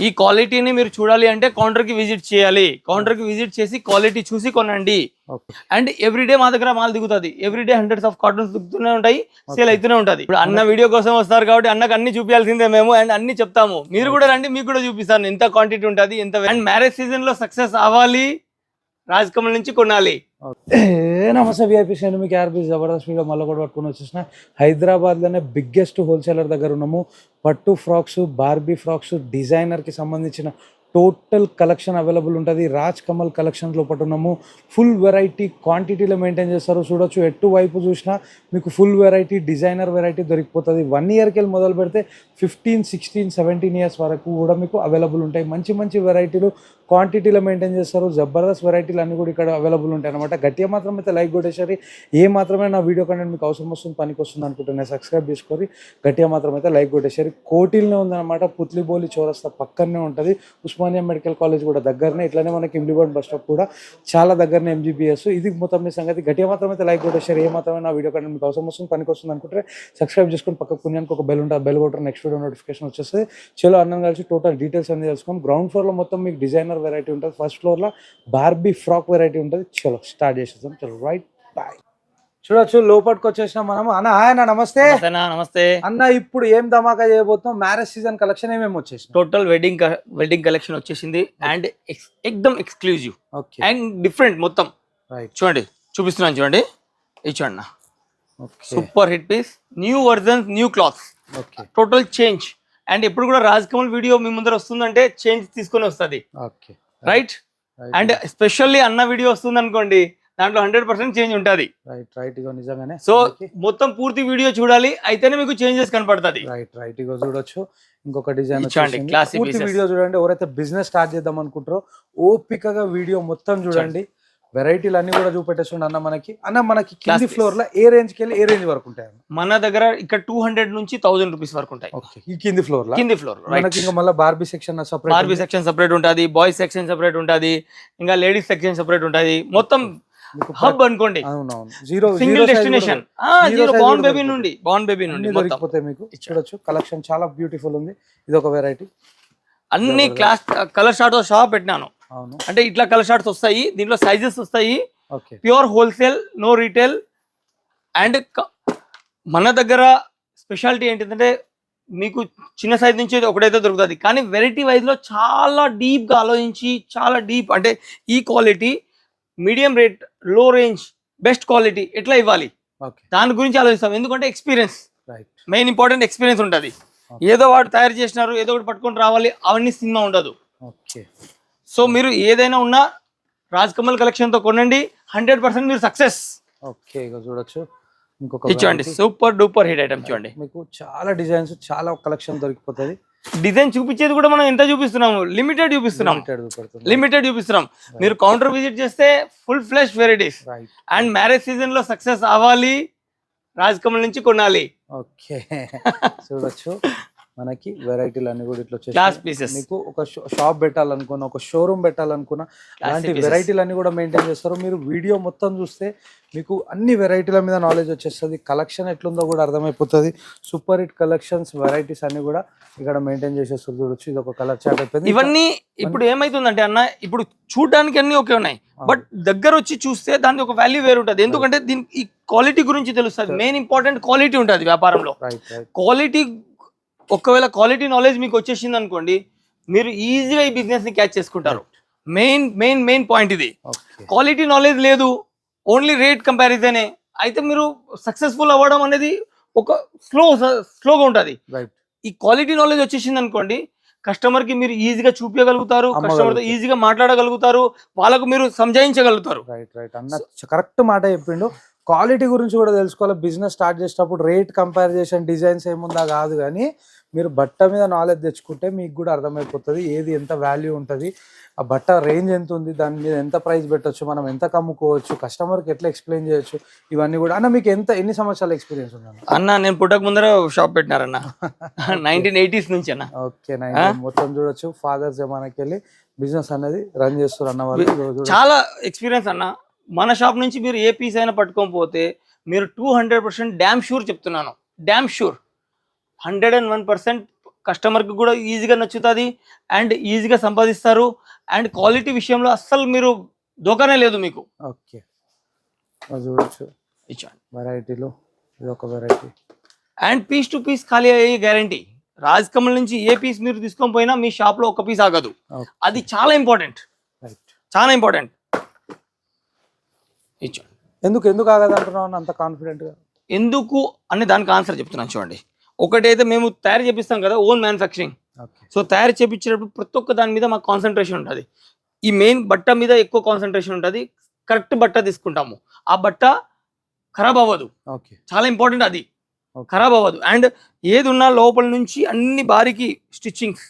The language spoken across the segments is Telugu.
ఈ క్వాలిటీని మీరు చూడాలి అంటే కౌంటర్ కి విజిట్ చేయాలి. కౌంటర్ కి విజిట్ చేసి క్వాలిటీ చూసి కొనండి. అండ్ ఎవ్రీడే మా దగ్గర మాల్ దిగుతుంది. ఎవ్రీడే హండ్రెడ్స్ ఆఫ్ కార్టూన్స్ దిగుతూనే ఉంటాయి, సేల్ అవుతూనే ఉంటది. ఇప్పుడు అన్న వీడియో కోసం వస్తారు కాబట్టి అన్నకు అన్ని చూపించాల్సిందే మేము, అండ్ అన్ని చెప్తాము. మీరు కూడా రండి, మీకు కూడా చూపిస్తాను ఎంత క్వాంటిటీ ఉంటుంది ఎంత. అండ్ మ్యారేజ్ సీజన్ లో సక్సెస్ అవ్వాలి, రాజ్ కమల్ నుంచి కొనాలి. నమస్తే విఐపీ నేను మీకు ఆర్బీ జబర్దస్త్ వీడియో మళ్ళీ కూడా పట్టుకుని వచ్చేసిన. హైదరాబాద్లోనే బిగ్గెస్ట్ హోల్సేలర్ దగ్గర ఉన్నాము. పట్టు ఫ్రాక్స్, బార్బీ ఫ్రాక్స్, డిజైనర్కి సంబంధించిన టోటల్ కలెక్షన్ అవైలబుల్ ఉంటుంది. రాజ్ కమల్ కలెక్షన్ లోపల ఉన్నాము. ఫుల్ వెరైటీ క్వాంటిటీలో మెయింటైన్ చేస్తారు. చూడొచ్చు, ఎటు వైపు చూసినా మీకు ఫుల్ వెరైటీ, డిజైనర్ వెరైటీ దొరికిపోతుంది. 1 ఇయర్కి వెళ్ళి మొదలు పెడితే 15, 16, 17 ఇయర్స్ వరకు కూడా మీకు అవైలబుల్ ఉంటాయి. మంచి మంచి వెరైటీలు క్వాంటిటీలో మెయింటైన్ చేస్తారు. జబర్దస్త్ వెరైటీలు అన్నీ కూడా ఇక్కడ అవైలబుల్ ఉంటాయి అనమాట. గట్టిగా మాత్రం అయితే లైక్ కొట్టేసరి, ఏ మాత్రమే నా వీడియో కంటెంట్ మీకు అవసరం వస్తుంది, పనికి వస్తుంది అనుకుంటున్నాను, సబ్స్క్రైబ్ చేసుకొని గట్టిగా మాత్రం అయితే లైక్ కొట్టేసరి. కోటిల్నే ఉందన్నమాట, పుత్లిబోలి చౌరస్తా పక్కనే ఉంటుంది. ఉస్మానియా మెడికల్ కాలేజ్ కూడా దగ్గరనే, ఇట్లానే మనకి ఇమ్లిగోడ్ బస్ స్టాప్ కూడా చాలా దగ్గరనే, ఎంజీబీఎస్. ఇది మొత్తం మీ సంగతి. గట్టిగా మాత్రం అయితే లైక్ కొట్టేసరి, ఏ మాత్రమే నా వీడియో కంటెంట్ మీకు అవసరం వస్తుంది, పనికి వస్తుంది అనుకుంటే సబ్స్క్రైబ్ చేసుకొని పక్క పుణ్యానికి ఒక బెల్ ఉంటుంది. బెల్ కొట్టరు, నెక్స్ట్ వీడియో నోటిఫికేషన్ వచ్చేస్తుంది. చలో అన్నం కలిసి టోటల్ డీటెయిల్స్ అన్ని తెలుసుకొని. గ్రౌండ్ ఫ్లోర్లో మొత్తం మీకు డిజైనర్ వెరైటీ ఉంటుంది, ఫస్ట్ ఫ్లోర్లో బార్బీ ఫ్రాక్ వెరైటీ ఉంటుంది. చలో స్టార్ట్ చేసేద్దాం. చలో రైట్ బాయ్. చూడొచ్చు, లోపలికి వచ్చేసినాం మనం. అన్న హాయ్ అన్న, నమస్తే. నమస్తే అన్న, ఇప్పుడు ఏం ధమాకా చేయబోతున్నాం? మ్యారేజ్ సీజన్ కలెక్షన్ ఏమేమి వచ్చేసి? టోటల్ వెడ్డింగ్ కలెక్షన్ వచ్చేసింది. అండ్ ఎక్దమ్ ఎక్స్క్లూజివ్ అండ్ డిఫరెంట్ మొత్తం. చూడండి, చూపిస్తున్నాను చూడండి. ఇది చూడండి, super hit piece, new versions, new clothes, total change. And ఎప్పుడు కూడా రాజ్ కమల్ వీడియో మీ ముందర వస్తుందంటే చేంజ్ తీసుకొని వస్తుంది, రైట్? అండ్ ఎస్పెషల్లీ అన్న వీడియో వస్తుంది అనుకోండి, దాంట్లో 100% చేంజ్ ఉంటుంది. నిజంగానే. సో మొత్తం పూర్తి వీడియో చూడాలి, అయితేనే మీకు చేంజెస్ కనపడుతుంది. రైట్ ఇగో చూడొచ్చు, ఇంకొక డిజైన్ పూర్తి వీడియో చూడండి. ఎవరైతే బిజినెస్ స్టార్ట్ చేద్దాం అనుకుంటారో ఓపికగా వీడియో మొత్తం చూడండి. వెరైటీలు అన్ని కూడా చూపెట్టేస్తుండ అన్న. మనకి కింది ఫ్లోర్ లో ఏ రేంజ్ కి వెళ్ళి ఏ రేంజ్ వరకు ఉంటాయి? మన దగ్గర ఇక్కడ 200 నుంచి 1000 రూపీస్ వరకు ఉంటాయి. ఈ కింది ఫ్లోర్ మనకి ఇంకా మళ్ళీ బార్బీ సెక్షన్ సెపరేట్ ఉంటుంది, బాయ్స్ సెక్షన్ సెపరేట్ ఉంటుంది, ఇంకా లేడీస్ సెక్షన్ సెపరేట్ ఉంటుంది. మొత్తం హబ్ అనుకోండి, సింగిల్ డెస్టినేషన్. బాన్ బేబీ నుండి దొరికిపోతాయి మీకు. చూడొచ్చు, కలెక్షన్ చాలా బ్యూటిఫుల్ ఉంది. ఇది ఒక వెరైటీ. అన్ని క్లాస్ కలర్ షార్ట్ షాప్ పెట్టినాను. అంటే ఇట్లా కలర్ షార్ట్స్ వస్తాయి, దీంట్లో సైజెస్ వస్తాయి. Pure wholesale, no retail. And మన దగ్గర స్పెషాలిటీ ఏంటంటే మీకు చిన్న సైజ్ నుంచి ఒకటైతే దొరుకుతుంది, కానీ వెరైటీ వైజ్ లో చాలా డీప్ గా ఆలోచించి, చాలా డీప్ అంటే ఈ క్వాలిటీ, మీడియం రేట్, లో రేంజ్, బెస్ట్ క్వాలిటీ ఎట్లా ఇవ్వాలి దాని గురించి ఆలోచిస్తాం. ఎందుకంటే ఎక్స్పీరియన్స్ మెయిన్ ఇంపార్టెంట్. ఎక్స్పీరియన్స్ ఉంటుంది. ఏదో వాడు తయారు చేసినారు, ఏదో ఒకటి పట్టుకొని రావాలి, అవన్నీ సినిమా ఉండదు. సో మీరు ఏదైనా ఉన్నా రాజ్ కమల్ కలెక్షన్ తో కొనండి, 100% మీరు సక్సెస్. చూడొచ్చు, చూడండి, సూపర్ డూపర్ హిట్ ఐటమ్. చూడండి, మీకు చాలా డిజైన్స్, చాలా కలెక్షన్ దొరికిపోతుంది. డిజైన్ చూపించేది కూడా మనం ఎంత చూపిస్తున్నాము? లిమిటెడ్ చూపిస్తున్నాం. మీరు కౌంటర్ విజిట్ చేస్తే full flesh varieties. And marriage season లో సక్సెస్ అవ్వాలి, రాజ్ కమల్ నుంచి కొనాలి. చూడొచ్చు, మనకి వెరైటీలు అన్ని కూడా ఇట్లా వచ్చేసి మీకు ఒక షాప్ పెట్టాలనుకున్నా, ఒక షోరూమ్ పెట్టాలనుకున్నా, అలాంటి వెరైటీలు అన్ని కూడా మెయింటైన్ చేస్తారు. మీరు వీడియో మొత్తం చూస్తే మీకు అన్ని వెరైటీల మీద నాలెడ్జ్ వచ్చేస్తుంది. కలెక్షన్ ఎట్లుందో కూడా అర్థమైపోతుంది. సూపర్ హిట్ కలెక్షన్స్, వెరైటీస్ అన్ని కూడా ఇక్కడ మెయింటైన్ చేసేస్తారు. చూడొచ్చు, ఇది ఒక కలర్ చార్ట్ అయిపోయింది. ఇవన్నీ ఇప్పుడు ఏమైతుందంటే అన్న, ఇప్పుడు చూడడానికి అన్ని ఓకే ఉన్నాయి, బట్ దగ్గర వచ్చి చూస్తే దానికి ఒక వాల్యూ వేరు ఉంటుంది. ఎందుకంటే దీనికి ఈ క్వాలిటీ గురించి తెలుస్తుంది. మెయిన్ ఇంపార్టెంట్ క్వాలిటీ ఉంటుంది వ్యాపారంలో. క్వాలిటీ, ఒకవేళ క్వాలిటీ నాలెడ్జ్ మీకు వచ్చేసింది అనుకోండి, మీరు ఈజీగా ఈ బిజినెస్ ని క్యాచ్ చేసుకుంటారు. మెయిన్ పాయింట్ ఇది. క్వాలిటీ నాలెడ్జ్ లేదు, ఓన్లీ రేట్ కంపారిజనే అయితే మీరు సక్సెస్ఫుల్ అవ్వడం అనేది ఒక స్లోగా ఉంటుంది. ఈ క్వాలిటీ నాలెడ్జ్ వచ్చేసింది అనుకోండి, కస్టమర్ కి మీరు ఈజీగా చూపించగలుగుతారు, కస్టమర్ తో ఈజీగా మాట్లాడగలుగుతారు, వాళ్ళకు మీరు సంజాయించగలుగుతారు. అన్న కరెక్ట్ మాట చెప్పిండు. క్వాలిటీ గురించి కూడా తెలుసుకోవాలి. బిజినెస్ స్టార్ట్ చేసేటప్పుడు రేట్ కంపారిజేషన్, డిజైన్స్ ఏముందా కాదు, కానీ మీరు బట్ట మీద నాలెడ్జ్ తెచ్చుకుంటే మీకు కూడా అర్థమైపోతుంది ఏది ఎంత వాల్యూ ఉంటుంది, ఆ బట్ట రేంజ్ ఎంత ఉంది, దాని మీద ఎంత ప్రైస్ పెట్టచ్చు, మనం ఎంత కమ్ముకోవచ్చు, కస్టమర్కి ఎట్లా ఎక్స్ప్లెయిన్ చేయొచ్చు, ఇవన్నీ కూడా. అన్న మీకు ఎన్ని సంవత్సరాల ఎక్స్పీరియన్స్ ఉంది? అన్న నేను పుట్టక ముందర షాప్ పెట్టినారన్న, 1980s నుంచి అన్న. ఓకే, మొత్తం చూడొచ్చు, ఫాదర్ జమానాకి వెళ్ళి బిజినెస్ అనేది రన్ చేస్తారు అన్న వాళ్ళు. చాలా ఎక్స్పీరియన్స్ అన్న. మన షాప్ నుంచి మీరు ఏ పీస్ అయినా పట్టుకోకపోతే మీరు 200% డ్యామ్ షూర్ చెప్తున్నాను, డ్యామ్ షూర్ 101% కస్టమర్కి కూడా ఈజీగా నచ్చుతుంది అండ్ ఈజీగా సంపాదిస్తారు అండ్ క్వాలిటీ విషయంలో అస్సలు మీరు దోకానే లేదు మీకు. ఓకే చూడొచ్చు ఇచ్చాను వెరైటీలో ఇది ఒక variety and piece to piece ఖాళీ అయ్యే గ్యారంటీ. రాజ్ కమల్ నుంచి ఏ పీస్ మీరు తీసుకొని పోయినా మీ షాప్ లో ఒక పీస్ ఆగదు. అది చాలా ఇంపార్టెంట్, చాలా ఇంపార్టెంట్. ఇచ్చాను. ఎందుకు ఆగదు అంటున్నావు అంత కాన్ఫిడెంట్ గా? ఎందుకు అని దానికి ఆన్సర్ చెప్తున్నాను చూడండి. ఒకటైతే మేము తయారు చేపిస్తాం కదా, ఓన్ మ్యానుఫ్యాక్చరింగ్. సో తయారు చేపించేటప్పుడు ప్రతి ఒక్క దాని మీద మాకు కాన్సన్ట్రేషన్ ఉంటుంది. ఈ మెయిన్ బట్ట మీద ఎక్కువ కాన్సన్ట్రేషన్ ఉంటుంది. కరెక్ట్ బట్ట తీసుకుంటాము, ఆ బట్ట ఖరాబ్ అవ్వదు. చాలా ఇంపార్టెంట్, అది ఖరాబ్ అవ్వదు. అండ్ ఏది ఉన్నా లోపల నుంచి అన్ని బారికి స్టిచ్చింగ్స్,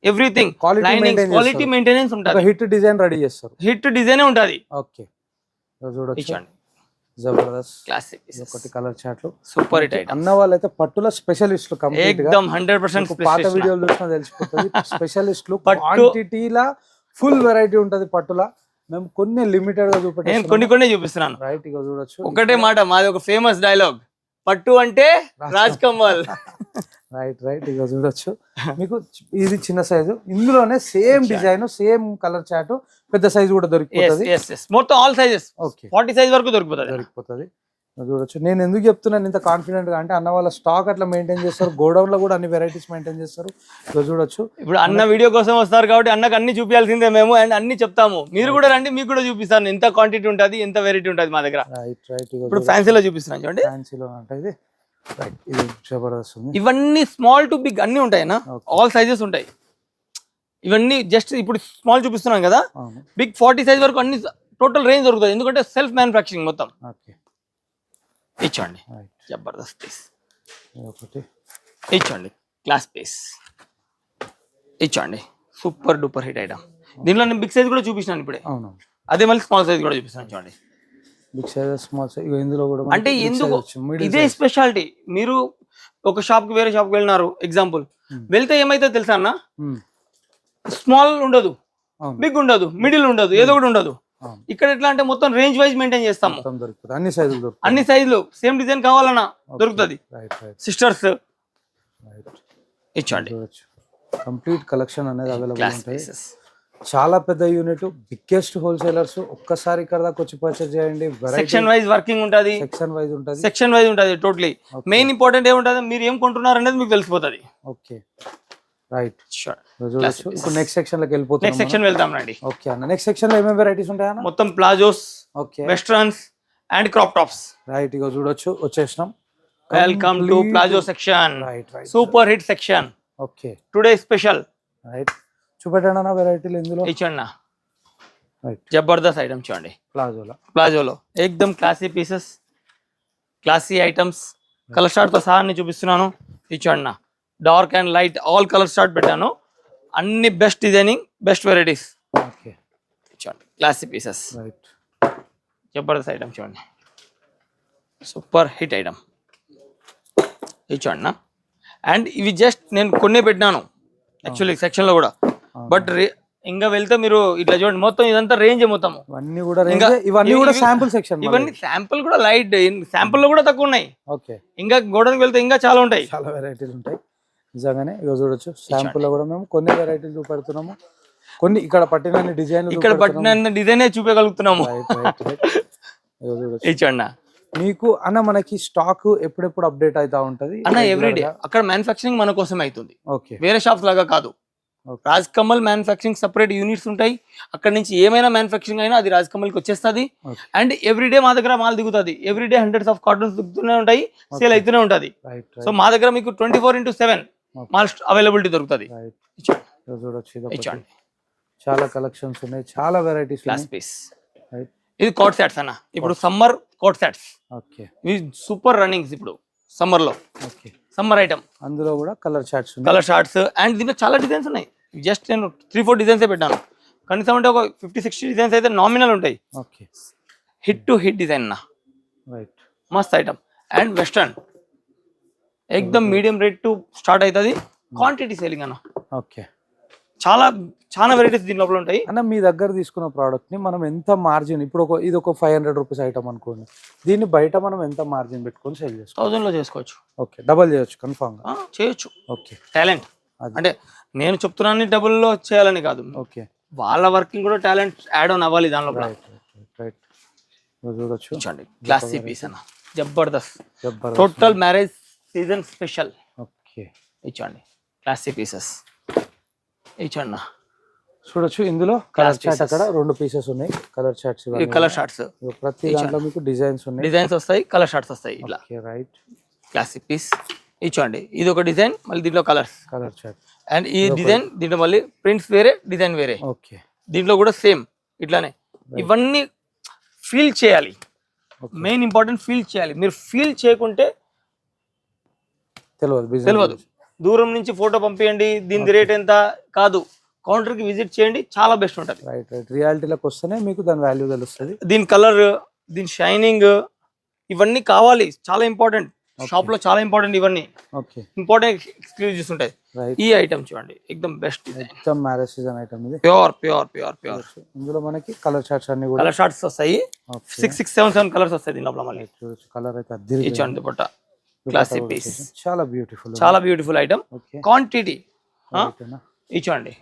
ఎవ్రీథింగ్ క్వాలిటీ మెయింటెనెన్స్ ఉంటుంది. హిట్ డిజైన్ రెడీ చేస్తారు, హిట్ డిజైన్ ఉంటుంది. ఓకే చూడండి జబర్దస్త్ క్లాసిక్ ఒకటి కలర్ చార్ట్లు సూపర్ హిట్ ఐటమ్. అన్న వాళ్ళైతే పట్టుల స్పెషలిస్టులు, ఎక్దమ్ 100% పాత వీడియోలు చూసినా తెలిసిపోతుంది. స్పెషలిస్టులు క్వాంటిటీలా ఫుల్ వెరైటీ ఉంటది పట్టుల. మేము కొన్ని లిమిటెడ్ గా చూపెట్టాం, కొన్ని చూపిస్తున్నాను. రైట్ ఇక చూడొచ్చు. ఒకటే మాట మాది, ఒక ఫేమస్ డైలాగ్, పట్టు అంటే రాజ్ కమల్. రైట్ ఇక చూడొచ్చు. మీకు ఇది చిన్న సైజు, ఇందులోనే same design same colour chart పెద్ద సైజు కూడా దొరికిపోతుంది. మొత్తం ఆల్ సైజెస్, ఓకే 40 సైజ్ వరకు దొరికిపోతుంది. చూడొచ్చు. నేను ఎందుకు చెప్తున్నాను ఇంత కాన్ఫిడెంట్ గా అంటే అన్న వాళ్ళ స్టాక్ అట్లా మెయింటైన్ చేస్తారు, గోడౌన్ లో కూడా అన్ని వెరైటీస్ మెయింటైన్ చేస్తారు. చూడొచ్చు. ఇప్పుడు అన్న వీడియో కోసం వస్తారు కాబట్టి అన్నకు అన్ని చూపించాల్సిందే మేము, అండ్ అన్ని చెప్తాము. మీరు కూడా రండి, మీకు కూడా చూపిస్తాను ఎంత క్వాంటిటీ ఉంటుంది, ఎంత వెరైటీ ఉంటుంది మా దగ్గర. రైట్ ఇప్పుడు ఫ్యాన్సీలో చూపిస్తున్నాను చూడండి. ఫ్యాన్సీలో ఉంటుంది. ఇది జబర్దస్త్ ఉంది. ఇవన్నీ స్మాల్ టు బిగ్ అన్ని ఉంటాయినా, ఆల్ సైజెస్ ఉంటాయి. ఇవన్నీ జస్ట్ ఇప్పుడు స్మాల్ చూపిస్తున్నాం కదా, బిగ్ 40 సైజ్ వరకు అన్ని టోటల్ రేంజ్ దొరుకుతుంది. ఎందుకంటే సెల్ఫ్ మ్యానుఫ్యాక్చరింగ్ మొత్తం. ఇచ్చండి జబర్దస్త్ పీస్, ఇచ్చండి క్లాస్ పీస్, ఇచ్చండి సూపర్ డూపర్ హిట్ ఐటమ్. దీనిలో నేను బిగ్ సైజ్ కూడా చూపించాను ఇప్పుడే, అదే మళ్ళీ స్మాల్ సైజ్ కూడా చూపిస్తాను చూడండి. బిగ్ సైజ్ స్మాల్ సైజ్ ఇందులో కూడా అంటే ఎందుకు ఇదే స్పెషాలిటీ. మీరు ఒక షాప్ కి వేరే షాప్ కి వెళ్ళినారు ఎగ్జాంపుల్, వెళ్తే ఏమైతే తెలుసా అన్న, స్మాల్ ఉండదు, బిగ్ ఉండదు, మిడిల్ ఉండదు, ఏదో ఒకటి ఉండదు. ఇక్కడ ఎట్లా అంటే మొత్తం రేంజ్ వైజ్ మెయింటైన్ చేస్తాము, అన్ని సైజులు సేమ్ డిజైన్ కావాలన్నా దొరుకుతుంది. సిస్టర్స్ ఇచ్చండి, కంప్లీట్ కలెక్షన్ అనేది అవైలబుల్ ఉంటాయి. చాలా పెద్ద యూనిట్, బిగ్గెస్ట్ హోల్సేలర్స్. ఒక్కసారి ఇక్కడ దాకా వచ్చి పర్చేస్ చేయండి. సెక్షన్ వైజ్ వర్కింగ్ ఉంటుంది, సెక్షన్ వైజ్ ఉంటుంది టోటలీ. మెయిన్ ఇంపార్టెంట్ ఏముంటుంది, మీరు ఏం కొంటున్నారు అనేది మీకు తెలిసిపోతుంది. ఓకే రైట్ ఇప్పుడు నెక్స్ట్ సెక్షన్ లోకి వెళ్ళిపోతాం. నెక్స్ట్ సెక్షన్ వెళ్తాం రండి. ఓకే అన్న, నెక్స్ట్ సెక్షన్ లో ఏమేమి వెరైటీస్ ఉంటాయా? మొత్తం palazzos, okay westerns and crop tops. Right ఇక చూడొచ్చు, వచ్చేసినాం. Welcome to palazzo section, super hit section. Okay today special. Right చూపెట్టండి అన్న వెరైటీలు ఇందులో. ఇచ్చండి జబర్దస్త్ ఐటమ్ చూడండి. ప్లాజోలో ఏకదమ్ classy pieces, classy items, colour chart తో సహా అన్ని చూపిస్తున్నాను. ఇచ్చండి dark and light all colour chart పెట్టాను. అన్ని best designing, best varieties. Okay చూడండి క్లాసీ పీసెస్, రైట్ జబర్దస్త్ ఐటమ్ చూడండి, సూపర్ హిట్ ఐటమ్. ఇది చూడండి. అండ్ ఇవి జస్ట్ నేను కొన్నే పెట్టినాను యాక్చువల్లీ సెక్షన్ లో కూడా, బట్ ఇంకా వెళ్తే మీరు ఇట్లా చూడండి, మొత్తం ఇదంతా రేంజ్ మొత్తం. ఇవన్నీ కూడా శాంపుల్ సెక్షన్, ఇవన్నీ శాంపుల్ కూడా లైట్, శాంపుల్ లో కూడా తక్కువ ఉన్నాయి. ఓకే ఇంకా గోడౌన్కి వెళ్తే ఇంకా చాలా ఉంటాయి, చాలా వెరైటీలు ఉంటాయి నిజంగానే. ఇక చూడొచ్చు, శాంపుల్ లో కూడా మేము కొన్ని వెరైటీలు చూపెడుతున్నాము. కొన్ని ఇక్కడ పట్టిన డిజైన్, ఇక్కడ పట్టిన డిజైన్ చూపించగలుగుతున్నాము. ఇచ్చండి మీకు అన్న, మనకి స్టాక్ ఎప్పుడెప్పుడు అప్డేట్ అవుతా ఉంటది అన్న ఎవ్రీడే. అక్కడ మ్యానుఫ్యాక్చరింగ్ మన కోసం అవుతుంది, ఓకే వేరే షాప్స్ లాగా కాదు. Raj Kamal manufacturing separate units ఉంటాయి. అక్కడ నుంచి ఏమైనా మ్యానుఫ్యాక్చరింగ్ అయినా అది రాజ్ కమల్ కి వచ్చేస్తుంది. అండ్ ఎవ్రీడే మా దగ్గర మాల్ దిగుతుంది. ఎవ్రీడే హండ్రెడ్స్ ఆఫ్ కార్టన్స్ దిగుతూనే ఉంటాయి, సేల్ అవుతూనే ఉంటది. సో మా దగ్గర మీకు 24/7 మాల్ అవైలబిలిటీ దొరుకుతుంది. చాలా కలెక్షన్స్ ఉన్నాయి, చాలా వెరైటీస్. Class piece. ఇది కోట్ సెట్స్ అన్న, ఇప్పుడు సమ్మర్ కోట్ సెట్స్. ఓకే ఇవి సూపర్ రన్నింగ్స్ ఇప్పుడు సమ్మర్ లో. ఓకే సమ్మర్ ఐటమ్, అందులో కూడా కలర్ షార్ట్స్ అండ్ దీంట్లో చాలా డిజైన్స్ ఉన్నాయి. జస్ట్ నేను 3-4 డిజైన్స్ పెట్టాను, కనీసం అంటే ఒక 50-60 డిజైన్స్ అయితే నామినల్ ఉంటాయి. Okay hit to hit design అన్న, రైట్ మస్త్ ఐటమ్. అండ్ వెస్టర్న్ ఎక్దమ్ మీడియం రేట్ టు స్టార్ట్ అవుతుంది, క్వాంటిటీ సేలింగ్ అన్న. ఓకే చాలా వెరైటీస్ దీని లోపల ఉంటాయి అన్న. మీ దగ్గర తీసుకున్న ప్రోడక్ట్ ని మనం ఎంత మార్జిన్, ఇప్పుడు ఇది ఒక 500 రూపీస్ ఐటమ్ అనుకోండి, దీన్ని బయట మనం ఎంత మార్జిన్ పెట్టుకొని సేల్ చేసుకోవచ్చు? 1000 లో చేసుకోవచ్చు. ఓకే డబల్ చేయొచ్చు, కన్ఫర్మ్ గా చేయొచ్చు. ఓకే టాలెంట్ అంటే నేను చెప్తున్నాను డబుల్లో చేయాలని కాదు, ఓకే వాళ్ళ వర్కింగ్ కూడా టాలెంట్ యాడ్ ఆన్ అవ్వాలి దానిలో. రైట్ చూడొచ్చు. చూడండి క్లాసీ పీస్ అన్న, జబర్దస్త్ జబర్దస్త్. Total marriage season special. Okay ఇచ్చండి క్లాసీ పీసెస్ ఇచ్చండి. చూడొచ్చు ఇందులో కలర్ చార్ట్ అక్కడ 2 పీసెస్ ఉన్నాయి. కలర్ చార్ట్స్ కలర్ షార్ట్స్ ప్రతి దాంట్లో మీకు డిజైన్స్ ఉన్నాయి. డిజైన్స్ వస్తాయి, కలర్ షార్ట్స్ వస్తాయి ఇట్లా. రైట్ క్లాసిక్ పీస్ ఇచ్చండి. ఇది ఒక డిజైన్, మళ్ళీ దీంట్లో కలర్స్, కలర్ చార్ట్. అండ్ ఈ డిజైన్ దీంట్లో మళ్ళీ ప్రింట్స్ వేరే, డిజైన్ వేరే. ఓకే దీంట్లో కూడా సేమ్ ఇట్లానే. ఇవన్నీ ఫీల్ చేయాలి, మెయిన్ ఇంపార్టెంట్ ఫీల్ చేయాలి. మీరు ఫీల్ చేయకుంటే తెలియదు. దూరం నుంచి ఫోటో పంపించండి, దీని రేట్ ఎంత కాదు, కౌంటర్ కి విజిట్ చేయండి, చాలా బెస్ట్ ఉంటుంది. రైట్ రైట్ రియాలిటీలోకి వస్తేనే మీకు దాని వాల్యూ తెలుస్తుంది. దీని కలర్, దీని షైనింగ్, ఇవన్నీ కావాలి, చాలా ఇంపార్టెంట్. షాప్ లో చాలా ఇంపార్టెంట్ ఇవన్నీ. ఓకే ఇంపార్టెంట్ ఎక్స్క్లూజివ్స్ ఉంటాయి. ఈ ఐటమ్ చూడండి, ఎక్దమ్ బెస్ట్, ఎక్దమ్ మ్యారేజ్ సీజన్ ఐటమ్ ఇది. Pure pure pure pure. ఇందులో మనకి కలర్ చార్ట్స్ అన్ని కూడా, కలర్ షార్ట్స్ వస్తాయి. 6, 7 కలర్స్ వస్తాయి దీని లోపల. మళ్ళీ కలర్ అయితే అద్దిరి. ఇచ్చండి బొట్ట క్లాసిక్ పీస్, చాలా బ్యూటిఫుల్, చాలా బ్యూటిఫుల్ ఐటమ్. క్వాంటిటీ ఇచ్చండి,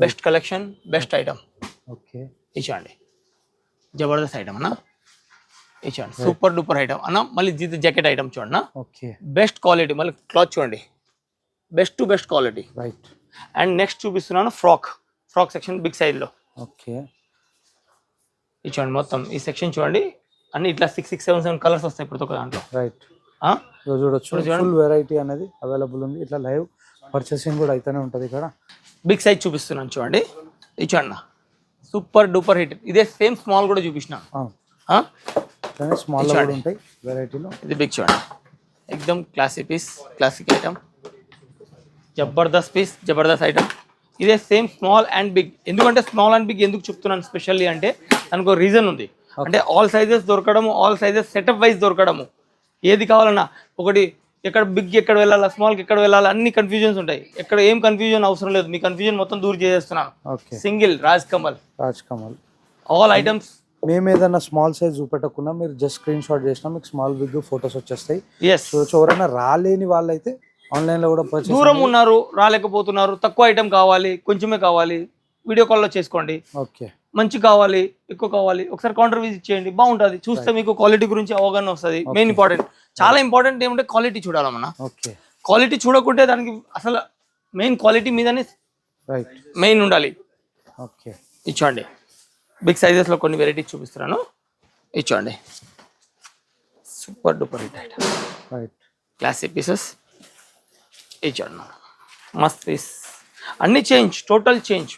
best collection, best item. Okay ఇచ్చండి జబర్దస్త్ ఐటమ్ అన్న. ఇచ్చండి సూపర్ డూపర్ ఐటమ్ అన్న. మళ్ళీ జాకెట్ ఐటమ్ చూడండి. ఓకే బెస్ట్ క్వాలిటీ, మళ్ళీ క్లాత్ చూడండి, best to best quality. Right. And next చూపిస్తున్నాను ఫ్రాక్ సెక్షన్ బిగ్ సైజ్ లో. ఓకే ఇచ్చండి మొత్తం ఈ సెక్షన్ చూడండి, అన్ని ఇట్లా 6, 7 కలర్స్ వస్తాయి ప్రతి ఒక్క దాంట్లో. రైట్. చూడొచ్చు ఫుల్ వెరైటీ అనేది అవైలబుల్ ఉంది. ఇట్లా లైవ్ పర్చేసింగ్ కూడా అయితేనే ఉంటుంది ఇక్కడ. బిగ్ సైజ్ చూపిస్తున్నాను చూడండి. ఇచ్చండి సూపర్ డూపర్ హిట్. ఇదే సేమ్ స్మాల్ కూడా చూపించిన, స్మాల్ కూడా ఉంటాయి వెరైటీలో. ఇది బిగ్ చూడండి, ఎక్దమ్ క్లాసిక్ పీస్, క్లాసిక్ ఐటమ్, జబర్దస్త్ పీస్, జబర్దస్త్ ఐటమ్. ఇదే సేమ్ స్మాల్ అండ్ బిగ్. ఎందుకంటే స్మాల్ అండ్ బిగ్ ఎందుకు చెప్తున్నాను స్పెషల్లీ అంటే దానికి ఒక రీజన్ ఉంది. అంటే ఆల్ సైజెస్ దొరకడము, ఆల్ సైజెస్ సెటప్ వైజ్ దొరకడము. ఏది కావాలన్నా ఒకటి, ఎక్కడ బిగ్ ఎక్కడ వెళ్ళాలా, స్మాల్కి ఎక్కడ వెళ్ళాలా, అన్ని కన్ఫ్యూజన్స్ ఉంటాయి. ఎక్కడ ఏం కన్ఫ్యూజన్ అవసరం లేదు, మీ కన్ఫ్యూజన్ మొత్తం దూరం చేసేస్తున్నాను. Single Raj Kamal all items. మేము ఏదైనా స్మాల్ సైజ్ చూపెట్టకుండా మీరు జస్ట్ స్క్రీన్ షాట్ చేసినా మీకు స్మాల్ బిగ్ ఫొటోస్ వచ్చేస్తాయి. ఎవరైనా రాలేని వాళ్ళైతే ఆన్లైన్ లో కూడా పర్చేస్, దూరం ఉన్నారు, రాలేకపోతున్నారు, తక్కువ ఐటమ్ కావాలి, కొంచెమే కావాలి, వీడియో కాల్లో చేసుకోండి. ఓకే మంచి కావాలి, ఎక్కువ కావాలి, ఒకసారి కౌంటర్ విజిట్ చేయండి, బాగుంటుంది. చూస్తే మీకు క్వాలిటీ గురించి అవగాహన వస్తుంది. మెయిన్ ఇంపార్టెంట్, చాలా ఇంపార్టెంట్ ఏమంటే క్వాలిటీ చూడాలమ్మా. క్వాలిటీ చూడకుంటే దానికి అసలు మెయిన్ క్వాలిటీ మీదనే మెయిన్ ఉండాలి. ఓకే ఇచ్చండి బిగ్ సైజెస్ లో కొన్ని వెరైటీస్ చూపిస్తున్నాను. ఇచ్చండి super duper hit item, classic pieces. ఇచ్చండి మస్త్ పీస్, అన్ని చేంజ్, టోటల్ చేంజ్.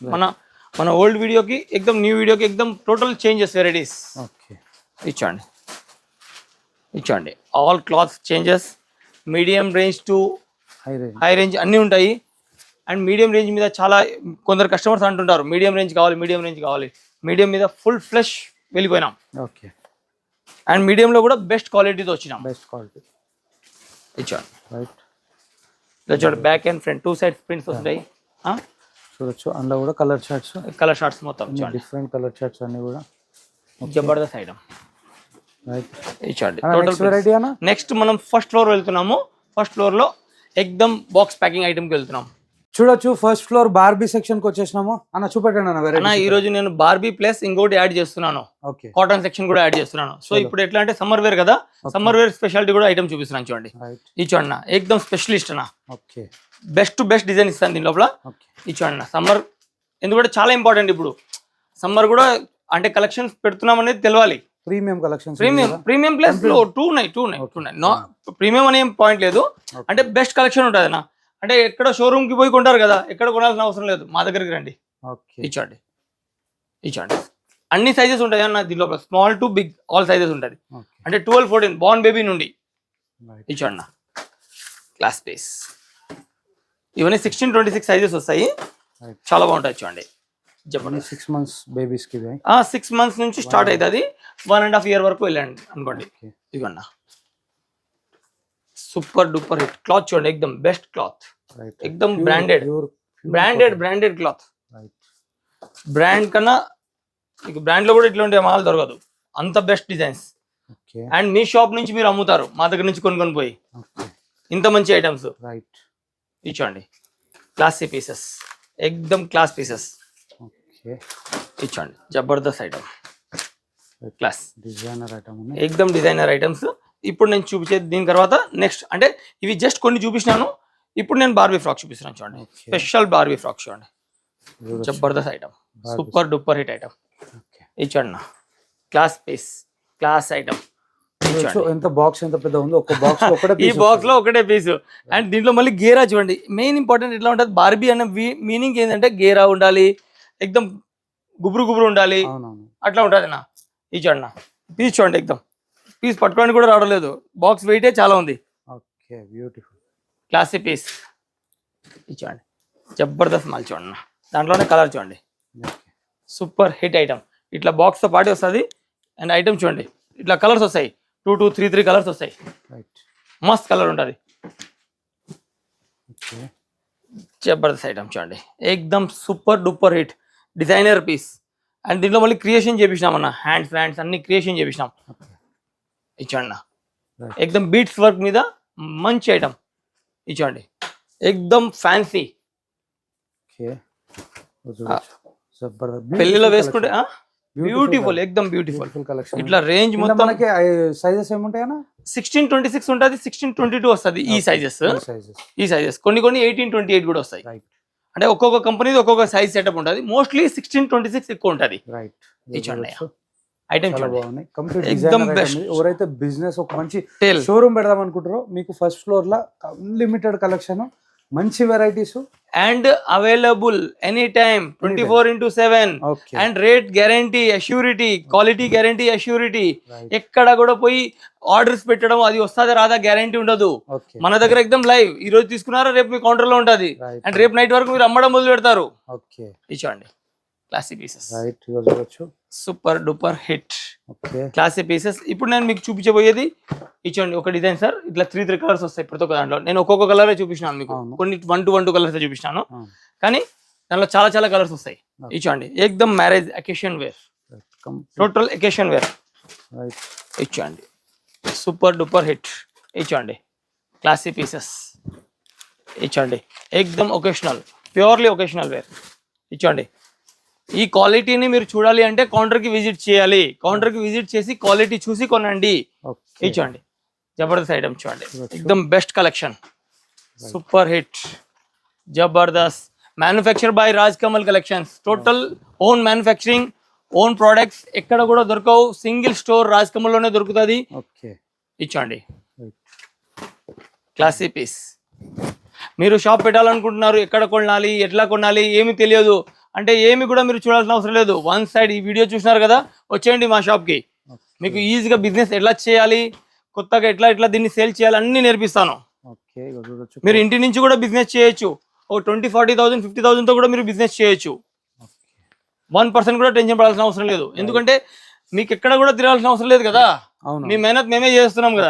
మన ఓల్డ్ వీడియోకి ఎక్దమ్ న్యూ వీడియోకి ఎక్దమ్ టోటల్ చేంజెస్ వెరైటీస్. ఇచ్చండి ఇచ్చండి all cloths changes, medium range to high range అన్నీ ఉంటాయి. అండ్ మీడియం రేంజ్ మీద చాలా కొందరు కస్టమర్స్ అంటుంటారు మీడియం రేంజ్ కావాలి, మీడియం రేంజ్ కావాలి. మీడియం మీద ఫుల్ ఫ్లెష్ వెళ్ళిపోయినాం. ఓకే అండ్ మీడియంలో కూడా బెస్ట్ క్వాలిటీతో వచ్చినాం. బెస్ట్ క్వాలిటీ ఇచ్చండి. రైట్. చూడండి back and front 2 sides prints వస్తాయి. చూడొచ్చు అందులో కూడా కలర్ చార్ట్స్, కలర్ షార్ట్స్ మొత్తం డిఫరెంట్ కలర్ చార్ట్స్ అన్ని కూడా. జబర్దస్త్ ఐటమ్. నెక్స్ట్ మనం ఫస్ట్ ఫ్లోర్ వెళ్తున్నాము. ఫస్ట్ ఫ్లోర్ లో ఎక్దమ్ బాక్స్ ప్యాకింగ్ ఐటమ్ కి వెళ్తున్నాం. చూడొచ్చు ఫస్ట్ ఫ్లోర్ బార్బీ సెక్షన్ కి వచ్చేసినాము. అన్న చూపెట్టండి అన్న. ఈ రోజు నేను బార్బీ ప్లస్ ఇంకోటి యాడ్ చేస్తున్నాను, కాటన్ సెక్షన్ కూడా యాడ్ చేస్తున్నాను. సో ఇప్పుడు ఎట్లా అంటే సమ్మర్ వేర్ కదా, సమ్మర్ వేర్ స్పెషాలిటీ కూడా ఐటమ్ చూపిస్తున్నాను. చూడండి ఈ చూడన్న ఎక్దమ్ స్పెషలిస్ట్ అన్న, బెస్ట్ టు బెస్ట్ డిజైన్ ఇస్తాను దీని లోపల. ఈ చూడన్న సమ్మర్ ఎందుకంటే చాలా ఇంపార్టెంట్. ఇప్పుడు సమ్మర్ కూడా అంటే కలెక్షన్స్ పెడుతున్నాం అనేది తెలియాలి. ప్రీమియం కలెక్షన్, ప్రీమియం ప్లస్ లో 2 నై ప్రీమియం అనే పాయింట్ లేదు. అంటే బెస్ట్ కలెక్షన్ ఉంటుంది అన్న. అంటే ఎక్కడ షోరూమ్ కి పోయి కొంటారు కదా, ఎక్కడ కొనాల్సిన అవసరం లేదు, మా దగ్గరికి రండి. ఇచ్చండి ఇచ్చండి అన్ని సైజెస్ ఉంటాయి అన్న దీనిలో, small to big all sizes ఉంటుంది. అంటే 12, 14 బార్న్ బేబీ నుండి. ఇచ్చండి క్లాస్ పీస్. ఇవన్నీ 16, 26 సైజెస్ వస్తాయి, చాలా బాగుంటాయి. చూడండి 6 months బేబీస్ కి 6 months నుంచి స్టార్ట్ అవుతుంది, 1.5 year వరకు వెళ్ళండి అనుకోండి. ఇదిగోండి సూపర్ డూపర్ హిట్ క్లాత్ చూడండి, ఎక్దమ్ బెస్ట్ క్లాత్, ఎక్దమ్ బ్రాండెడ్ క్లాత్. బ్రాండ్ కన్నా బ్రాండ్ లో కూడా ఇట్లాంటి మాల్ దొరకదు, అంత బెస్ట్ డిజైన్స్. అండ్ మీ షాప్ నుంచి మీరు అమ్ముతారు, మా దగ్గర నుంచి కొనుక్కొని పోయి ఇంత మంచి ఐటమ్స్. ఇచ్చోండి క్లాసీ పీసెస్, ఎక్దమ్ క్లాస్ పీసెస్. ఓకే, ఇచ్చోండి జబర్దస్త్ ఐటమ్, క్లాస్ డిజైనర్ ఐటమ్, ఎక్దమ్ డిజైనర్ ఐటమ్స్. ఇప్పుడు నేను చూపించేది దీని తర్వాత నెక్స్ట్, అంటే ఇవి జస్ట్ కొన్ని చూపించినాను. ఇప్పుడు నేను బార్బీ ఫ్రాక్ చూపిస్తున్నాను చూడండి. స్పెషల్ బార్బీ ఫ్రాక్ చూడండి, జబర్దస్త్ item, super duper hit item. ఇచ్చోండి నా క్లాస్ పీస్, క్లాస్ ఐటమ్. ఎంత బాక్స్ ఎంత పెద్ద ఉందో, ఒక బాక్స్ ఈ బాక్స్ లో ఒకటే పీస్. అండ్ దీంట్లో మళ్ళీ గేరా చూడండి. మెయిన్ ఇంపార్టెంట్ ఎట్లా ఉంటుంది బార్బీ అనే మీనింగ్ ఏంటంటే గేరా ఉండాలి, ఎక్దమ్ గుబురు గుబురు ఉండాలి, అట్లా ఉంటుంది నా. ఇచ్చోండి నా పీస్ చూడండి, ఎక్దమ్ పీస్ పట్టుకోవడానికి కూడా రావడం లేదు, బాక్స్ వెయిటే చాలా ఉంది. Okay, beautiful classy piece. ఇచ్చోండి జబర్దస్త్ మాల్ చూడండి నా. దాంట్లోనే కలర్ చూడండి, సూపర్ హిట్ ఐటమ్. ఇట్లా బాక్స్తో పాటు వస్తుంది. అండ్ ఐటమ్ చూడండి, ఇట్లా కలర్స్ వస్తాయి, 2 3 కలర్స్ వస్తాయి. మస్త్ కలర్ ఉంటుంది, జబర్దస్త్ ఐటమ్ చూడండి, ఎక్దమ్ super duper hit designer piece. And దీంట్లో మళ్ళీ క్రియేషన్ చేపించినాం అన్న, హ్యాండ్స్ అన్ని క్రియేషన్ చేపించినాం. ఇచ్చోండి ఎక్దమ్ బీట్స్ వర్క్ మీద మంచి ఐటమ్. ఇచ్చోండి ఎక్దమ్ ఫ్యాన్సీ, పెళ్లిలో వేసుకుంటే బ్యూటిఫుల్, ఎక్దమ్ బ్యూటిఫుల్ కలెక్షన్. ఇట్లా రేంజ్ మొత్తం మనకి సైజెస్ ఏముంటాయన్నా? 16-26 ఉంటుంది, 16-22 వస్తుంది ఈ సైజెస్. కొన్ని 18-28 కూడా వస్తాయి. అంటే ఒక్కొక్క కంపెనీ ఒక్కొక్క సైజ్ సెటప్ ఉంటుంది. మోస్ట్లీ 16-26 ఎక్కువ ఉంటుంది. ఇచ్చోండి ఐటమ్ చూడండి, ఎక్దమ్ బెస్ట్. ఎవరైతే బిజినెస్ ఒక మంచి షోరూమ్ పెడదాం అనుకుంటారో మీకు ఫస్ట్ ఫ్లోర్ లో అన్లిమిటెడ్ కలెక్షన్, మంచి varieties and available any time 24/7. And rate guarantee, assurity, quality guarantee, assurity. ఎక్కడ కూడా పోయి ఆర్డర్స్ పెట్టడం అది వస్తుందా రాదా గ్యారంటీ ఉండదు. మన దగ్గర ఎక్దమ్ లైవ్, ఈ రోజు తీసుకున్నారా రేపు మీ కౌంటర్ లో ఉంటుంది. అండ్ రేపు నైట్ వరకు మీరు అమ్మడం మొదలు పెడతారు. ఇచ్చోండి classy pieces, super duper hit classy pieces. ఇప్పుడు నేను మీకు చూపించబోయేది ఇచ్చోండి ఒక డిజైన్ సార్. ఇట్లా 3 కలర్స్ వస్తాయి ప్రతి ఒక్క దాంట్లో. నేను ఒక్కొక్క కలర్ చూపించినాను మీకు, కొన్ని 1 to 2 కలర్స్ చూపించినాను, కానీ దాంట్లో చాలా కలర్స్ వస్తాయి. ఇచ్చోండి ఎక్దమ్ marriage occasion wear, total occasion wear. ఇచ్చోండి సూపర్ డూపర్ హిట్. ఇచ్చోండి క్లాసీ పీసెస్. ఇచ్చోండి ఎక్దమ్ ఒకేషనల్, ప్యూర్లీ ఒకేషనల్ వేర్. ఇచ్చోండి ఈ క్వాలిటీని మీరు చూడాలి అంటే కౌంటర్ కి విజిట్ చేయాలి. కౌంటర్ కి విజిట్ చేసి క్వాలిటీ చూసి కొనండి. ఇచ్చోండి జబర్దస్త్ ఐటమ్ చూడండి, ఎక్దమ్ బెస్ట్ కలెక్షన్, సూపర్ హిట్, జబర్దస్త్. Manufacture by Raj Kamal collections, total own manufacturing, own products. ఎక్కడ కూడా దొరకవు, సింగిల్ స్టోర్ రాజ్ కమల్ లోనే దొరుకుతుంది. ఇచ్చోండి క్లాసీ పీస్. మీరు షాప్ పెట్టాలనుకుంటున్నారు, ఎక్కడ కొనాలి, ఎట్లా కొనాలి, ఏమి తెలియదు అంటే ఏమి కూడా మీరు చూడాల్సిన అవసరం లేదు. వన్ సైడ్ ఈ వీడియో చూసినారు కదా, వచ్చేయండి మా షాప్కి. మీకు ఈజీగా బిజినెస్ ఎట్లా చేయాలి, కొత్తగా ఎట్లా దీన్ని సేల్ చేయాలి అన్ని నేర్పిస్తాను. మీరు ఇంటి నుంచి కూడా బిజినెస్ చేయొచ్చు. ఓ 20, 40,000, 50,000 తో కూడా మీరు బిజినెస్ చేయొచ్చు. 1% కూడా టెన్షన్ పడాల్సిన అవసరం లేదు. ఎందుకంటే మీకు ఎక్కడ కూడా తిరగాల్సిన అవసరం లేదు కదా. మీ మెహనత్ మేమే చేస్తున్నాం కదా.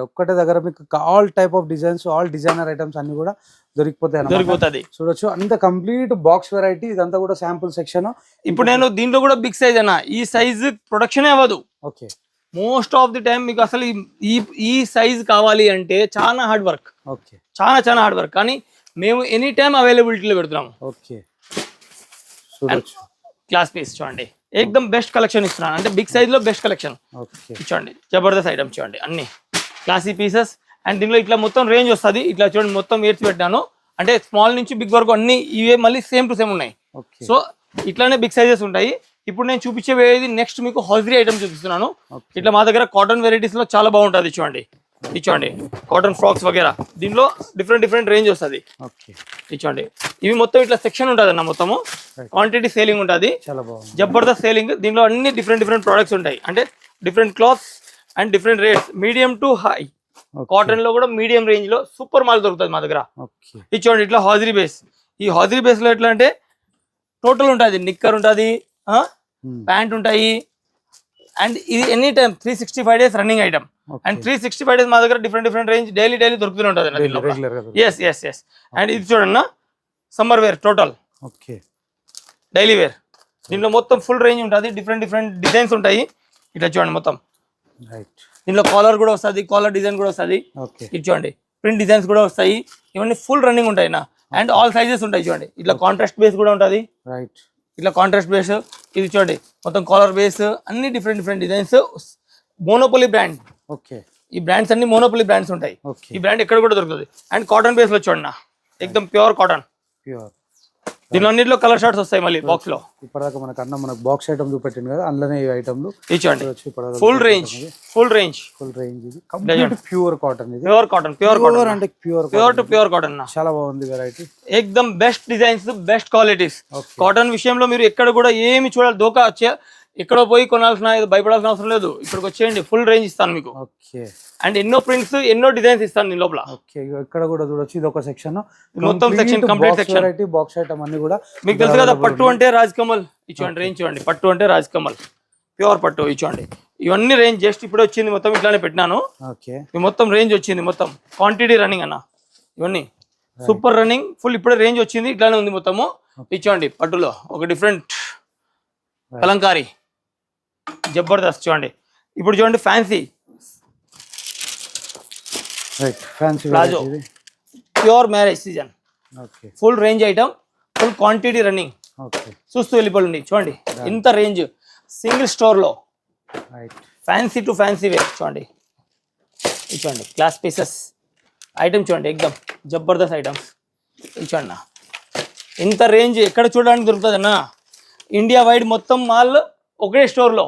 ఒక్కటే దగ్గర మీకు all type of designs, all designer items అన్ని కూడా దొరికిపోతాయి. చూడొచ్చు అంత కంప్లీట్ బాక్స్ వెరైటీ. ఇదంతా కూడా శాంపుల్ సెక్షన్. ఇప్పుడు నేను దీంట్లో కూడా బిగ్ సైజ్ అన్న, ఈ సైజ్ ప్రొడక్షన్ అవ్వదు. Okay, most of the time మీకు అసలు ఈ సైజ్ కావాలి అంటే చాలా హార్డ్ వర్క్. ఓకే, చాలా హార్డ్ వర్క్. కానీ మేము ఎనీ టైం అవైలబిలిటీలో పెడుతున్నాము. ఓకే, క్లాస్ పీస్ చూడండి, ఎక్దమ్ బెస్ట్ కలెక్షన్ ఇస్తున్నాను. అంటే బిగ్ సైజ్ లో బెస్ట్ కలెక్షన్. చూడండి జబర్దస్త్ ఐటమ్ చూడండి, అన్ని క్లాసీ పీసెస్. అండ్ దీనిలో ఇట్లా మొత్తం రేంజ్ వస్తుంది. ఇట్లా చూడండి మొత్తం ఏర్చి పెట్టాను. అంటే స్మాల్ నుంచి బిగ్ వరకు అన్ని ఇవే మళ్ళీ సేమ్ టు సేమ్ ఉన్నాయి. సో ఇట్లానే బిగ్ సైజెస్ ఉంటాయి. ఇప్పుడు నేను చూపించేది నెక్స్ట్ మీకు హౌజరీ ఐటమ్ చూపిస్తున్నాను. ఇట్లా మా దగ్గర కాటన్ వెరైటీస్ లో చాలా బాగుంటుంది. చూడండి ఇచ్చోండి కాటన్ ఫ్రాక్స్ వగేరా. దీనిలో డిఫరెంట్ రేంజ్ వస్తుంది. ఇచ్చోండి ఇవి మొత్తం ఇట్లా సెక్షన్ ఉంటుంది అన్న, మొత్తము క్వాంటిటీ సేలింగ్ ఉంటుంది. జబర్దస్త్ సేలింగ్. దీనిలో అన్ని డిఫరెంట్ ప్రొడక్ట్స్ ఉంటాయి. అంటే different clothes and different rates, medium to high. Cotton లో కూడా మీడియం రేంజ్ లో సూపర్ మాల్ దొరుకుతుంది మా దగ్గర. ఇచ్చోండి ఇట్లా హాజరీ బేస్. ఈ హాజరీ బేస్ లో ఎట్లా అంటే టోటల్ ఉంటుంది, నిక్కర్ ఉంటుంది, ప్యాంట్ ఉంటాయి. అండ్ ఇది any time 365 days running item. And 365 days మా దగ్గర డిఫరెంట్ రేంజ్ డైలీ దొరుకుతూనే ఉంటుంది. ఎస్. అండ్ ఇది చూడండి summer wear total daily wear. దీంట్లో మొత్తం ఫుల్ రేంజ్ ఉంటుంది, డిఫరెంట్ డిజైన్స్ ఉంటాయి. ఇట్లా చూడండి మొత్తం. దీంట్లో కాలర్ కూడా వస్తుంది, కాలర్ డిజైన్ కూడా వస్తుంది. ఇది చూడండి ప్రింట్ డిజైన్స్ కూడా వస్తాయి. ఇవన్నీ ఫుల్ రన్నింగ్ ఉంటాయి నా. అండ్ ఆల్ సైజెస్ ఉంటాయి చూడండి. ఇట్లా కాంట్రాస్ట్ బేస్ కూడా ఉంటుంది. రైట్. ఇట్లా కాంట్రాస్ట్ బేస్, ఇది చూడండి మొత్తం కాలర్ బేస్, అన్ని different designs. Monopoly brand. Okay. ఈ బ్రాండ్స్ అన్ని మోనోపోలీ బ్రాండ్స్ ఉంటాయి. ఓకే. ఈ బ్రాండ్ ఎక్కడ కూడా దొరుకుతుంది. అండ్ కాటన్ బేస్ లో చూడండి నా, ఎక్దమ్ ప్యూర్ కాటన్. ప్యూర్. దీనిలో అన్నింటిలో కలర్ షార్ట్స్ వస్తాయి మళ్ళీ బాక్స్ లో. ఇప్పటిదాకా మనకు బాక్స్ ఐటమ్ చూపెట్టింది కదా, అందులోనే ఈ ఐటమ్లు ఇచ్చాండి. ఫుల్ రేంజ్ ఇది కంప్లీట్ ప్యూర్ కాటన్. ఇది ప్యూర్ కాటన్ అంటే ప్యూర్ కాటన్ చాలా బాగుంది వెరైటీ. ఎక్దమ్ best designs, best qualities. Cotton విషయంలో మీరు ఎక్కడ కూడా ఏమి చూడాలి, దోకా వచ్చే ఎక్కడో పోయి కొనాల్సిన భయపడాల్సిన అవసరం లేదు. ఇక్కడికి వచ్చేయండి, ఫుల్ రేంజ్ ఇస్తాను మీకు. ఓకే. అండ్ ఎన్నో ప్రింట్స్, ఎన్నో డిజైన్స్ ఇస్తాను దీని లోపల. ఓకే. ఇక్కడ కూడా చూడొచ్చు, ఇది ఒక సెక్షన్, మొత్తం section complete section. Box item అన్ని కూడా మీకు తెలుసు కదా. పట్టు అంటే రాజ్ కమల్ ఇచ్చుకోండి, రేంజ్ చూడండి. పట్టు అంటే రాజ్ కమల్ ప్యూర్ పట్టు ఇచ్చుకోండి. ఇవన్నీ రేంజ్ జస్ట్ ఇప్పుడు వచ్చింది, మొత్తం ఇట్లానే పెట్టినాను. ఓకే. మొత్తం రేంజ్ వచ్చింది, మొత్తం క్వాంటిటీ రన్నింగ్ అన్న. ఇవన్నీ సూపర్ రన్నింగ్, ఫుల్ ఇప్పుడే రేంజ్ వచ్చింది, ఇట్లానే ఉంది మొత్తము. ఇచ్చుకోండి పట్టులో ఒక డిఫరెంట్ కలంకారీ జబర్దస్త్ చూడండి. ఇప్పుడు చూడండి fancy palazzo, pure marriage season, full range item, full quantity running. చూస్తూ వెళ్ళిపోండి చూడండి ఇంత రేంజ్ సింగిల్ స్టోర్ లో. ఫ్యాన్సీ టు ఫ్యాన్సీ వేర్ చూడండి. చూడండి క్లాస్ పీసెస్ ఐటమ్ చూడండి, ఎక్దమ్ జబర్దస్త్ ఐటమ్స్. చూడండి ఇంత రేంజ్ ఎక్కడ చూడడానికి దొరుకుతుంది అన్న. ఇండియా వైడ్ మొత్తం మాల్ ఒకే స్టోర్ లో.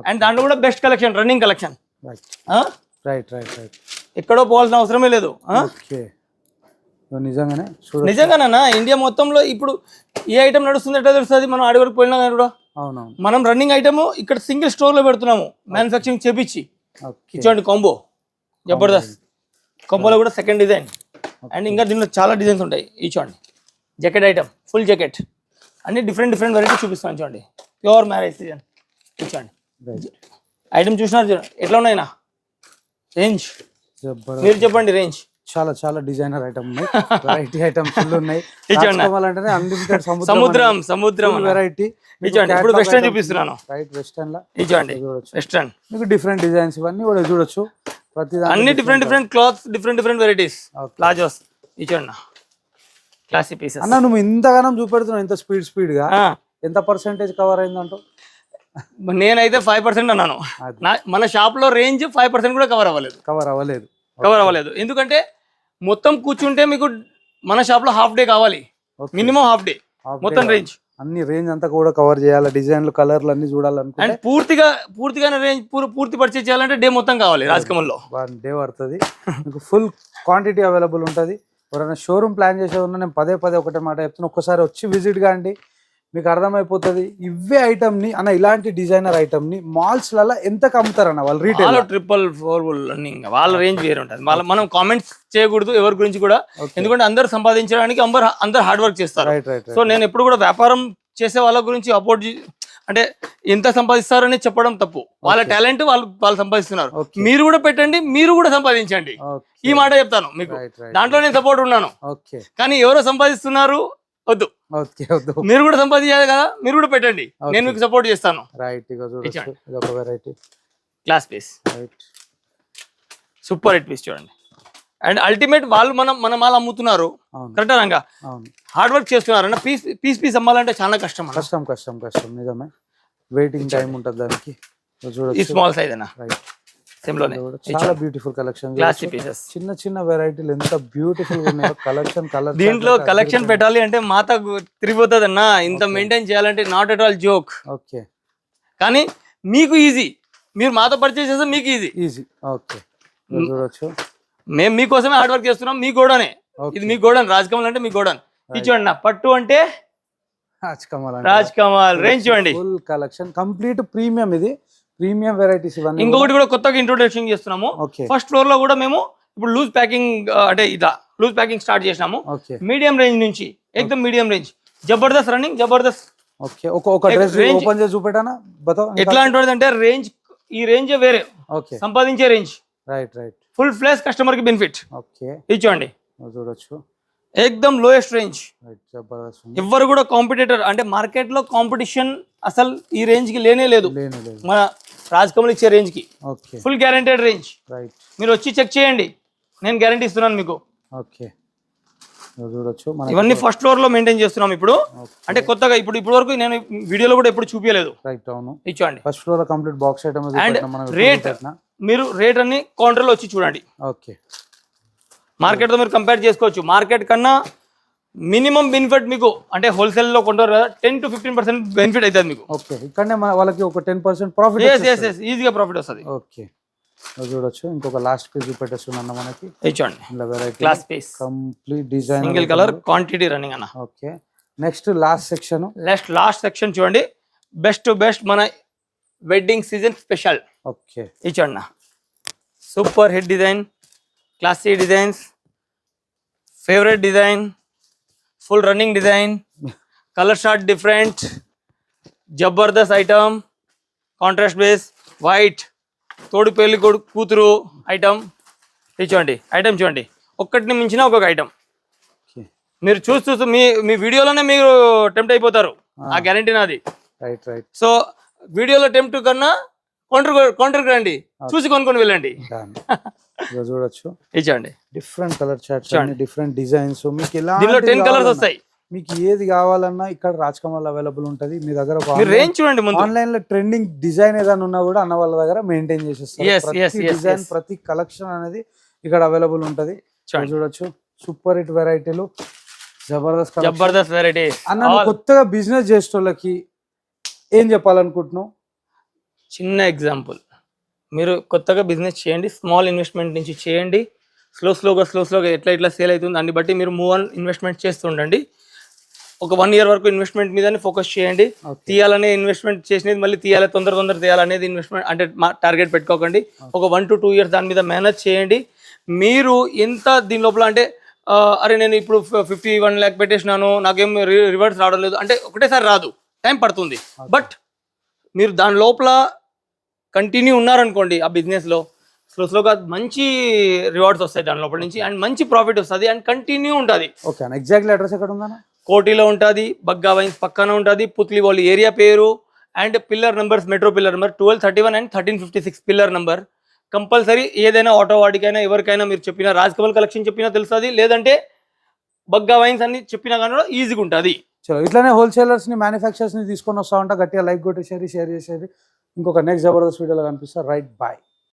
అండ్ దాంట్లో కూడా బెస్ట్ కలెక్షన్, రన్నింగ్ కలెక్షన్. ఎక్కడో పోవాల్సిన అవసరమే లేదు. నిజంగానా ఇండియా మొత్తంలో ఇప్పుడు ఏ ఐటమ్ నడుస్తుంది ఎట్లా తెలుస్తుంది, మనం ఆడి వరకు పోయినా కూడా. మనం రన్నింగ్ ఐటమ్ ఇక్కడ సింగిల్ స్టోర్ లో పెడుతున్నాము, మ్యానుఫ్యాక్చరింగ్ చేపించి. ఇచ్చండి కాంబో జబర్దస్త్. కాంబోలో కూడా సెకండ్ డిజైన్. అండ్ ఇంకా దీనిలో చాలా డిజైన్స్ ఉంటాయి. ఇచ్చండి జాకెట్ ఐటమ్, ఫుల్ జాకెట్, అన్ని డిఫరెంట్ వెరైటీ చూపిస్తాను చూడండి. Pure marriage season. ఇచ్చండి ఐటమ్ చూసినారు చూడండి ఎట్లా ఉన్నాయినా రేంజ్. మీరు చెప్పండి రేంజ్. చాలా డిజైనర్ ఐటమ్ ఉన్నాయి, వెరైటీ ఐటమ్స్ ఉన్నాయి. సముద్రం వెరైటీ. ఇప్పుడు వెస్టర్న్ చూపిస్తున్నాను. వెస్టర్న్ మీకు డిఫరెంట్ డిజైన్స్ ఇవన్నీ కూడా చూడొచ్చు. ప్రతి అన్ని different cloths, different varieties, palazzos. ఇచ్చండి క్లాసిక్ పీసెస్. అన్న నువ్వు ఇంతగానం చూపెడుతున్నావు, ఇంత స్పీడ్ గా ఎంత పర్సెంటేజ్ కవర్ అయిందంటూ? నేనైతే 5% అన్నాను. మన షాప్ లో రేంజ్ 5% కూడా కవర్ అవ్వలేదు. ఎందుకంటే మొత్తం కూర్చుంటే మీకు మన షాప్ లో హాఫ్ డే కావాలి, మినిమం హాఫ్ డే. మొత్తం రేంజ్ అన్ని రేంజ్ అంతా కూడా కవర్ చేయాలి, డిజైన్లు కలర్లు అన్ని చూడాలనుకుంటే. అండ్ పూర్తిగా రేంజ్ పూర్తి పర్చేజ్ చేయాలంటే డే మొత్తం కావాలి. రాజకమల్ లో డే పడుతుంది. మీకు ఫుల్ క్వాంటిటీ అవైలబుల్ ఉంటుంది. ఎవరైనా షోరూమ్ ప్లాన్ చేసే ఉన్నా నేను పదే ఒకటే మాట చెప్తున్నా, ఒక్కసారి వచ్చి విజిట్ కాండి, మీకు అర్థమైపోతుంది. ఇవే ఐటమ్ ని అన్న, ఇలాంటి డిజైనర్ ఐటమ్ ని మాల్స్ లలో ఎంత అమ్ముతారన్న వాళ్ళు? రీటైల్ 444 వాళ్ళ రేంజ్ వేరే ఉంటుంది. మనం కామెంట్స్ చేయకూడదు ఎవరి గురించి కూడా, ఎందుకంటే అందరు సంపాదించడానికి అందరు హార్డ్ వర్క్ చేస్తారు. సో నేను ఎప్పుడు కూడా వ్యాపారం చేసే వాళ్ళ గురించి అంటే ఎంత సంపాదిస్తారని చెప్పడం తప్పు. వాళ్ళ టాలెంట్ వాళ్ళు సంపాదిస్తున్నారు. మీరు కూడా పెట్టండి, మీరు కూడా సంపాదించండి. ఈ మాట చెప్తాను మీకు. దాంట్లో నేను సపోర్ట్ ఉన్నాను. కానీ ఎవరో సంపాదిస్తున్నారు వద్దు, మీరు కూడా సంపాదించాలి కదా, మీరు కూడా పెట్టండి, నేను మీకు సపోర్ట్ చేస్తాను. Class piece, super hit piece చూడండి. అండ్ అల్టిమేట్ వాళ్ళు మన మాల్ అమ్ముతున్నారు కరెక్టా రంగా, హార్డ్ వర్క్ చేస్తున్నారు అన్న. పీస్ అమ్మాలంటే చాలా కష్టం. నిజమే, వెయిటింగ్ టైం ఉంటుంది దానికి. ఈ స్మాల్ సైజ్ అన్న, చాలా బ్యూటిఫుల్ కలెక్షన్. చిన్న వెరైటీలు ఎంత బ్యూటిఫుల్ ఉన్నాయో. కలెక్షన్ దీంట్లో కలెక్షన్ పెట్టాలి అంటే మాత తిరిగిపోతుంది అన్న. ఇంత మెయింటైన్ చేయాలంటే not at all joke. Okay, కానీ మీకు ఈజీ. మీరు మాతో పర్చేస్ చేస్తే మీకు ఈజీ. ఓకే, చూడొచ్చు. మేము మీకోసమే హార్డ్ వర్క్ చేస్తున్నాం. మీ గోడనే ఇది, మీ గోడన్. రాజకమల్ అంటే మీ గోడన్. ఇచ్చోండి నా పట్టు అంటే రాజకమల్ రేంజ్ చూడండి. Full collection, complete premium. ఇది ప్రీమియం వెరైటీస్ ఇవన్నీ. ఇంకొకటి కూడా కొత్తగా ఇంట్రొడక్షన్ చేస్తున్నాము. ఫస్ట్ ఫ్లోర్ లో కూడా మేము ఇప్పుడు లూజ్ ప్యాకింగ్, అంటే ఇట్లా లూజ్ ప్యాకింగ్ స్టార్ట్ చేసినాము. మీడియం రేంజ్ నుంచి ఎక్దమ్ మీడియం రేంజ్, జబర్దస్త్ రన్నింగ్, జబర్దస్త్. ఓకే, ఒక డ్రెస్ ఓపెన్ చేసి చూపెట్టానా? ఎట్లా అంటే రేంజ్, ఈ రేంజ్ వేరే, సంపాదించే range. Right, full flash customer కి బెనిఫిట్. ఓకే, ఇచ్చోండి చూడొచ్చు. ఎక్దమ్ లోయెస్ట్ రేంజ్. ఎవరు కూడా కాంపిటేటర్ అంటే మార్కెట్ లో కాంపిటీషన్ అసలు ఈ రేంజ్ కి లేనే లేదు మన రాజకమల్ ఇచ్చే రేంజ్ కి. Full guaranteed range. మీరు వచ్చి చెక్ చేయండి. నేను గ్యారంటీ ఇస్తున్నాను మీకు. ఓకే, చూడొచ్చు ఇవన్నీ ఫస్ట్ ఫ్లోర్ లో మెయింటైన్ చేస్తున్నాం ఇప్పుడు. అంటే కొత్తగా ఇప్పుడు వరకు నేను వీడియోలో కూడా ఎప్పుడు చూపించలేదు. రైట్, అవును. ఇచ్చండి ఫస్ట్ ఫ్లోర్ లో complete box item. And rate మీరు రేట్ అన్ని కౌంటర్ లో వచ్చి చూడండి. ఓకే, మార్కెట్ తో మీరు కంపేర్ చేసుకోవచ్చు. మార్కెట్ కన్నా మినిమం బెనిఫిట్ మీకు అంటే హోల్సేల్ లో కొంటారు కదా 10 to 15% బెనిఫిట్ అవుతుంది మీకు. ఓకే, ఇక్కడనే వాళ్ళకి ఒక 10% ప్రాఫిట్. ఈజీగా ప్రాఫిట్ వస్తుంది. ఓకే, చూడొచ్చు. ఇంకొక లాస్ట్ పీస్ చూపెట్టేస్తున్నా మనకి. ఇచ్చండి ఇలా variety class piece, complete design, single colour, quantity running అన్న. Okay, next last section. Last section చూడండి. బెస్ట్ మన వెడ్డింగ్ సీజన్ స్పెషల్. ఓకే, ఇచ్చండి super hit design, classy designs, favourite design, full running design, colour chart different, జబర్దస్త్ ఐటమ్, కాంట్రాస్ట్ బేస్, వైట్, తోడు పెళ్లి కూతురు ఐటమ్. ఇచ్చండి ఐటమ్ చూడండి, ఒక్కటిని మించిన ఒక్కొక్క ఐటమ్. మీరు చూస్తూ మీ వీడియోలోనే మీరు టెంప్ట్ అయిపోతారు, ఆ గ్యారంటీ నాది. Right right. సో వీడియోలో టెంప్ట్ కన్నా కౌంటర్కి రండి, చూసి కొనుక్కొని వెళ్ళండి. చూడొచ్చు. ఇచ్చండి different colour charts, different designs. మీకు ఇలా దీనిలో 10 కలర్స్ వస్తాయి. మీకు ఏది కావాలన్నా ఇక్కడ రాజ్ కమల్ అవైలబుల్ ఉంటది. మీ దగ్గర రేంజ్ చూడండి. ఆన్లైన్ లో ట్రెండింగ్ డిజైన్ ఏదైనా ఉన్నా కూడా అన్న వాళ్ళ దగ్గర మెయింటైన్ చేసేస్తారు. ప్రతి డిజైన్, ప్రతి కలెక్షన్ అనేది ఇక్కడ అవైలబుల్ ఉంటది. చూడొచ్చు, సూపర్ హిట్ వెరైటీలు, జబర్దస్త్ వెరైటీ. అన్న కొత్తగా బిజినెస్ చేసేటోళ్ళకి ఏం చెప్పాలనుకుంటున్నావు? చిన్న ఎగ్జాంపుల్, మీరు కొత్తగా బిజినెస్ చేయండి, స్మాల్ ఇన్వెస్ట్మెంట్ నుంచి చేయండి. స్లోగా ఎట్లా సేల్ అవుతుంది దాన్ని బట్టి మీరు మూవ్ ఆన్ ఇన్వెస్ట్మెంట్ చేస్తుండండి. ఒక 1 year వరకు ఇన్వెస్ట్మెంట్ మీదనే ఫోకస్ చేయండి. తీయాలనే ఇన్వెస్ట్మెంట్ చేసినది మళ్ళీ తీయాలి, తొందర తీయాలనేది ఇన్వెస్ట్మెంట్ అంటే టార్గెట్ పెట్టుకోకండి. ఒక 1 to 2 years దాని మీద మేనేజ్ చేయండి. మీరు ఎంత దీని లోపల అంటే అరే నేను ఇప్పుడు 51 lakh పెట్టేసినాను, నాకేం రివర్స్ రావడం లేదు అంటే ఒకటేసారి రాదు, టైం పడుతుంది. బట్ మీరు దాని లోపల కంటిన్యూ ఉన్నారనుకోండి ఆ బిజినెస్లో, స్లోగా మంచి రివార్డ్స్ వస్తాయి దాని లోపల నుంచి, అండ్ మంచి ప్రాఫిట్ వస్తుంది, అండ్ కంటిన్యూ ఉంటుంది. ఓకే, ఎగ్జాక్ట్లీ అడ్రస్ ఎక్కడ ఉందా? కోటిలో ఉంటుంది, బగ్గా వైన్స్ పక్కన ఉంటుంది, పుత్లివోలి ఏరియా పేరు, and pillar numbers, metro pillar number 1231 and 1356 pillar number. Compulsory ఏదైనా ఆటో వాడికైనా ఎవరికైనా మీరు చెప్పినా, రాజ్ కమల్ కలెక్షన్ చెప్పినా తెలుస్తుంది, లేదంటే బగ్గా వైన్స్ అని చెప్పినా కానీ కూడా ఈజీగా ఉంటుంది. చలో, ఇట్లానే హోల్సేలర్స్ ని, మ్యానుఫ్యాక్చరర్స్ ని తీసుకొని వస్తా ఉంటా. గట్టిగా లైక్ కొట్టి షేర్ చేసేది. ఇంకొక నెక్స్ట్ జబర్దస్త్ వీడియోలో కనిపిస్తా. Right, bye.